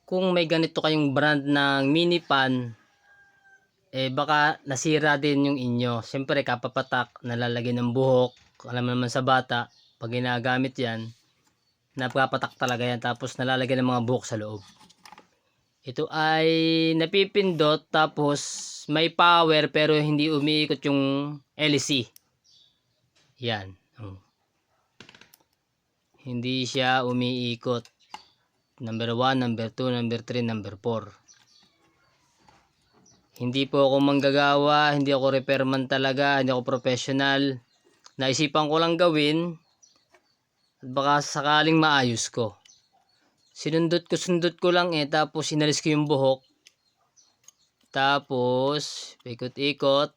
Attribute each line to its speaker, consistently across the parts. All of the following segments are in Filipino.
Speaker 1: Kung may ganito kayong brand ng mini pan, baka nasira din yung inyo. Siyempre kapapatak, nalalagyan ng buhok. Alam mo naman sa bata, pag ginagamit yan, napapatak talaga yan. Tapos nalalagyan ng mga buhok sa loob. Ito ay napipindot tapos may power pero hindi umiikot yung LC. Yan. Hindi siya umiikot. Number 1, number 2, number 3, number 4. Hindi po ako manggagawa, hindi ako repairman talaga, hindi ako professional. Naisipan ko lang gawin at baka sakaling maayos ko. Sundot ko lang tapos inalis ko yung buhok. Tapos, ikot-ikot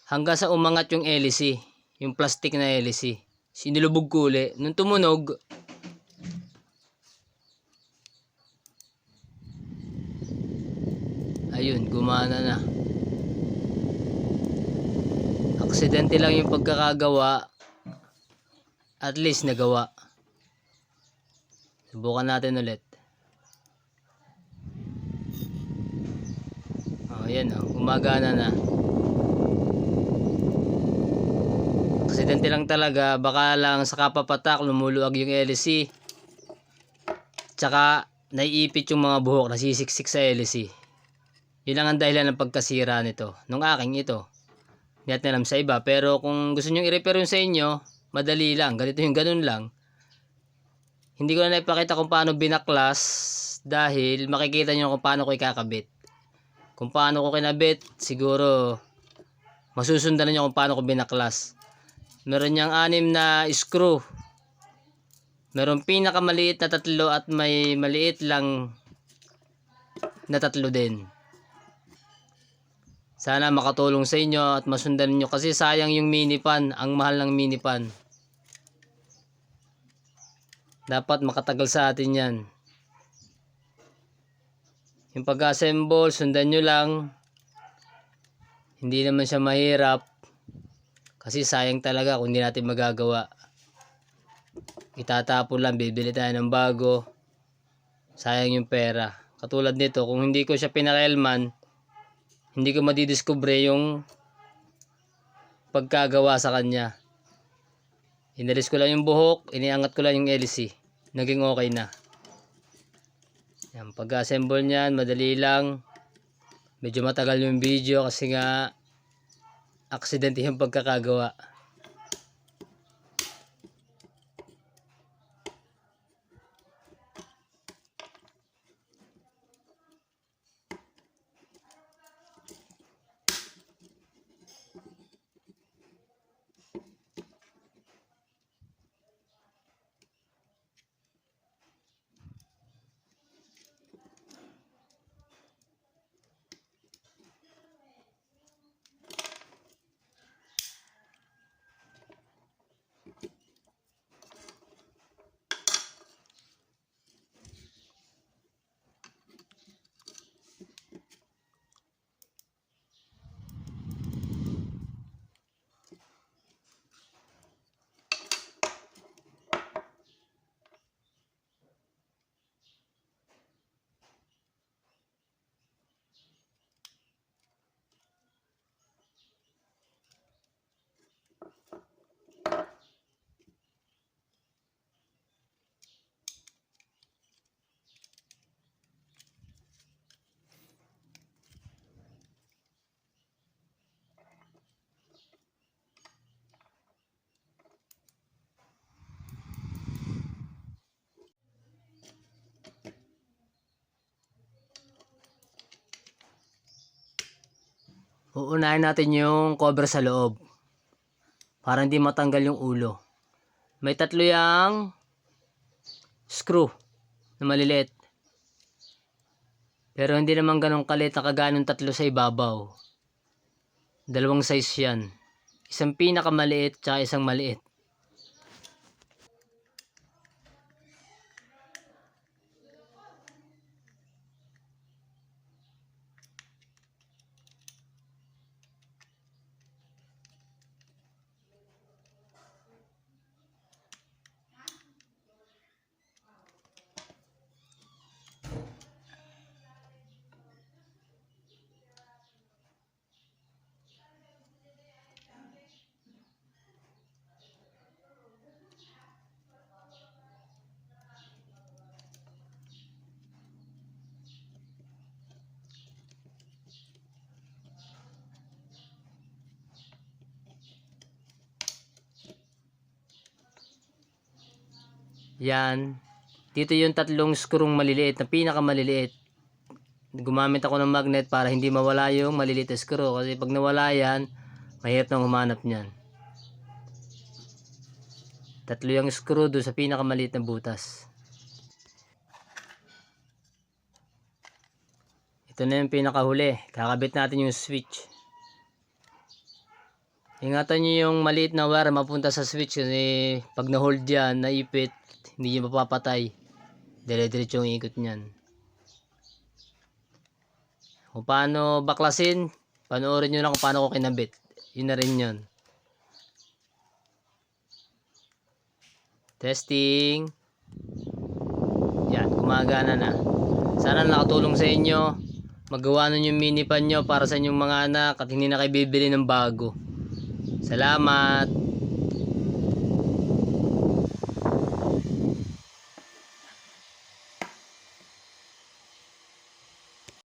Speaker 1: hanggang sa umangat yung LC, yung plastic na LC. Sinilubog ko uli. Nung tumunog, ayun, gumana na. Aksidente lang yung pagkakagawa. At least nagawa. Subukan natin ulit. Ayan, gumagana na. Aksidente lang talaga. Baka lang sa kapapatak, lumuluwag yung LC. Tsaka, naiipit yung mga buhok, nasisiksik sa LC. Yun lang ang dahilan ng pagkasira nito. Nung aking ito. Hindi natin alam sa iba. Pero kung gusto nyo i-repair yun sa inyo, madali lang. Ganito yung ganun lang. Hindi ko na naipakita kung paano binaklas dahil makikita nyo kung paano ko ikakabit. Kung paano ko kinabit, siguro masusundan nyo kung paano ko binaklas. Meron niyang 6 na screw. Meron pinakamaliit na 3 at may maliit lang na 3 din. Sana makatulong sa inyo at masundan nyo kasi sayang yung mini pan, ang mahal ng mini pan. Dapat makatagal sa atin yan. Yung pag-assemble, sundan nyo lang. Hindi naman siya mahirap. Kasi sayang talaga kung hindi natin magagawa. Itatapon lang, bibili tayo ng bago. Sayang yung pera. Katulad nito, kung hindi ko siya pinakialaman, hindi ko madidiscover yung pagkagawa sa kanya. Inalis ko lang yung buhok, iniangat ko lang yung LC. Naging okay na. Yan, pag-assemble niyan, madali lang. Medyo matagal yung video kasi nga aksidente yung pagkakagawa. Uunahin natin yung cover sa loob para hindi matanggal yung ulo. May 3 yang screw na maliliit. Pero hindi naman ganun kalit na kaganong 3 sa ibabaw. 2 size yan. Isang pinakamaliit tsaka isang maliit. Yan. Dito yung tatlong screw maliliit na pinakamaliliit. Gumamit ako ng magnet para hindi mawala yung maliliit na screw. Kasi pag nawala yan, mahirap nang humanap niyan. Tatlo yung screw doon sa pinakamaliit na butas. Ito na yung pinakahuli. Kakabit natin yung switch. Ingatan nyo yung maliit na wire mapunta sa switch kasi pag na-hold yan, naipit, hindi nyo mapapatay. Dire-diretso yung ikot nyan. Kung paano baklasin, panoorin nyo lang kung paano ko kinabit. Yun na rin yun. Testing. Yan, gumagana na. Sana nakatulong sa inyo. Magawa nun yung mini pan nyo para sa inyong mga anak at hindi na kayo bibili ng bago. Salamat.